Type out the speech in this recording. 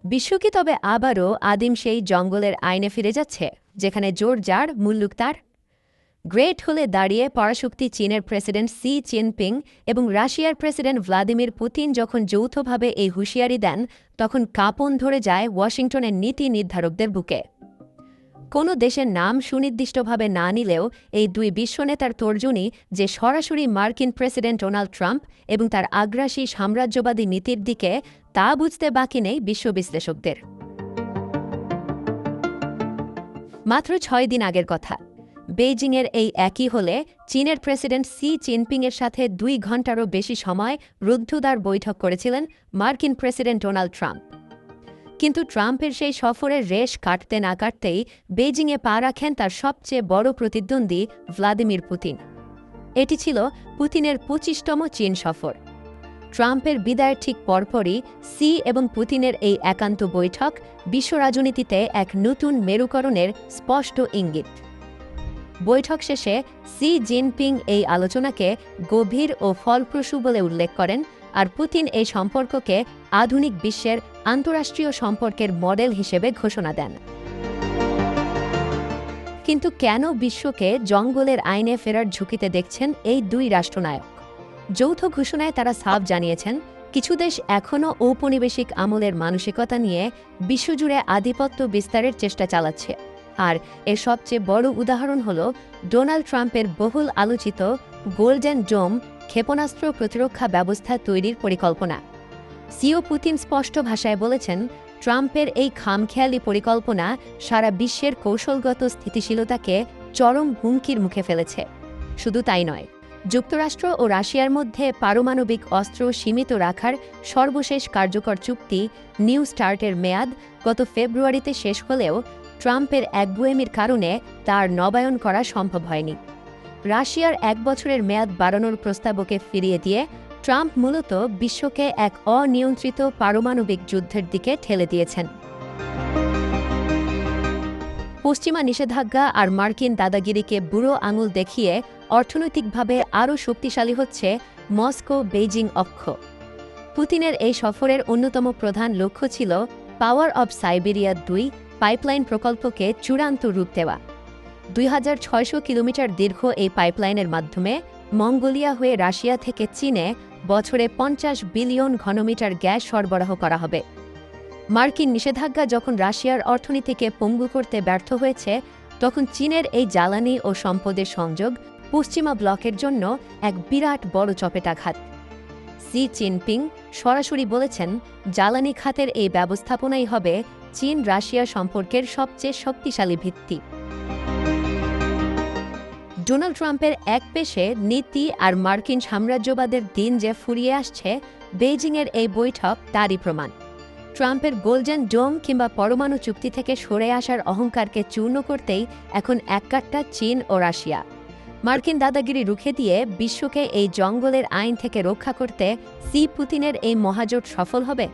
বিশ্ব কি তবে আবারও আদিম সেই জঙ্গলের আইনে ফিরে যাচ্ছে, যেখানে জোর যার মুল্লুক তার? গ্রেট হলে দাঁড়িয়ে পরাশক্তি চীনের প্রেসিডেন্ট সি জিনপিং এবং রাশিয়ার প্রেসিডেন্ট ভ্লাদিমির পুতিন যখন যৌথভাবে এই হুঁশিয়ারি দেন, তখন কাঁপন ধরে যায় ওয়াশিংটনের নীতি নির্ধারকদের বুকে। কোনো দেশের নাম সুনির্দিষ্টভাবে না নিলেও এই দুই বিশ্বনেতার তর্জনী যে সরাসরি মার্কিন প্রেসিডেন্ট ডোনাল্ড ট্রাম্প এবং তার আগ্রাসী সাম্রাজ্যবাদী নীতির দিকে, তা বুঝতে বাকি নেই বিশ্ব বিশ্লেষকদের। মাত্র ৬ দিন আগের কথা, বেইজিংয়ের এই একই হলে চীনের প্রেসিডেন্ট সি জিনপিংয়ের সাথে ২ ঘণ্টারও বেশি সময় রুদ্ধদ্বার বৈঠক করেছিলেন মার্কিন প্রেসিডেন্ট ডোনাল্ড ট্রাম্প। কিন্তু ট্রাম্পের সেই সফরের রেশ কাটতে না কাটতেই বেইজিংয়ে পা রাখেন তার সবচেয়ে বড় প্রতিদ্বন্দ্বী ভ্লাদিমির পুতিন। এটি ছিল পুতিনের ২৫তম চীন সফর। ট্রাম্পের বিদায়ের ঠিক পরপরই সি এবং পুতিনের এই একান্ত বৈঠক বিশ্ব রাজনীতিতে এক নতুন মেরুকরণের স্পষ্ট ইঙ্গিত। বৈঠক শেষে সি জিনপিং এই আলোচনাকে গভীর ও ফলপ্রসূ বলে উল্লেখ করেন, আর পুতিন এই সম্পর্ককে আধুনিক বিশ্বের আন্তঃরাষ্ট্রীয় সম্পর্কের মডেল হিসেবে ঘোষণা দেন। কিন্তু কেন বিশ্বকে জঙ্গলের আইনে ফেরার ঝুঁকিতে দেখছেন এই দুই রাষ্ট্রনায়ক? যৌথ ঘোষণায় তারা সাফ জানিয়েছেন, কিছু দেশ এখনও ঔপনিবেশিক আমলের মানসিকতা নিয়ে বিশ্বজুড়ে আধিপত্য বিস্তারের চেষ্টা চালাচ্ছে। আর এর সবচেয়ে বড় উদাহরণ হল ডোনাল্ড ট্রাম্পের বহুল আলোচিত গোল্ডেন ডোম ক্ষেপণাস্ত্র প্রতিরক্ষা ব্যবস্থা তৈরির পরিকল্পনা। সিও পুতিন স্পষ্ট ভাষায় বলেছেন, ট্রাম্পের এই খামখেয়ালি পরিকল্পনা সারা বিশ্বের কৌশলগত স্থিতিশীলতাকে চরম হুমকির মুখে ফেলেছে। শুধু তাই নয়, যুক্তরাষ্ট্র ও রাশিয়ার মধ্যে পারমাণবিক অস্ত্র সীমিত রাখার সর্বশেষ কার্যকর চুক্তি নিউ স্টার্টের মেয়াদ গত ফেব্রুয়ারিতে শেষ হলেও ট্রাম্পের একগুঁয়েমির কারণে তার নবায়ন করা সম্ভব হয়নি। রাশিয়ার ১ বছরের মেয়াদ বাড়ানোর প্রস্তাবকে ফিরিয়ে দিয়ে ট্রাম্প মূলত বিশ্বকে এক অনিয়ন্ত্রিত পারমাণবিক যুদ্ধের দিকে ঠেলে দিয়েছেন। পশ্চিমা নিষেধাজ্ঞা আর মার্কিন দাদাগিরিকে বুড়ো আঙুল দেখিয়ে অর্থনৈতিকভাবে আরও শক্তিশালী হচ্ছে মস্কো বেইজিং অক্ষ। পুতিনের এই সফরের অন্যতম প্রধান লক্ষ্য ছিল পাওয়ার অব সাইবেরিয়া ২ পাইপলাইন প্রকল্পকে চূড়ান্ত রূপ দেওয়া। ২৬০০ কিলোমিটার দীর্ঘ এই পাইপলাইনের মাধ্যমে মঙ্গোলিয়া হয়ে রাশিয়া থেকে চীনে বছরে ৫০ বিলিয়ন ঘনমিটার গ্যাস সরবরাহ করা হবে। মার্কিন নিষেধাজ্ঞা যখন রাশিয়ার অর্থনীতিকে পঙ্গু করতে ব্যর্থ হয়েছে, তখন চীনের এই জ্বালানি ও সম্পদের সংযোগ পশ্চিমা ব্লকের জন্য এক বিরাট বড় চপেটাঘাত। সি জিনপিং সরাসরি বলেছেন, জ্বালানি খাতের এই ব্যবস্থাপনাই হবে চীন রাশিয়া সম্পর্কের সবচেয়ে শক্তিশালী ভিত্তি। ডোনাল্ড ট্রাম্পের একপেশে নীতি আর মার্কিন সাম্রাজ্যবাদের দিন যে ফুরিয়ে আসছে, বেইজিংয়ের এই বৈঠক তারই প্রমাণ। ট্রাম্পের গোল্ডেন ডোম কিংবা পরমাণু চুক্তি থেকে সরে আসার অহংকারকে চূর্ণ করতেই এখন এককাট্টা চীন ও রাশিয়া। মার্কিন দাদাগিরি রুখে দিয়ে বিশ্বকে এই জঙ্গলের আইন থেকে রক্ষা করতে সি পুতিনের এই মহাজোট সফল হবে।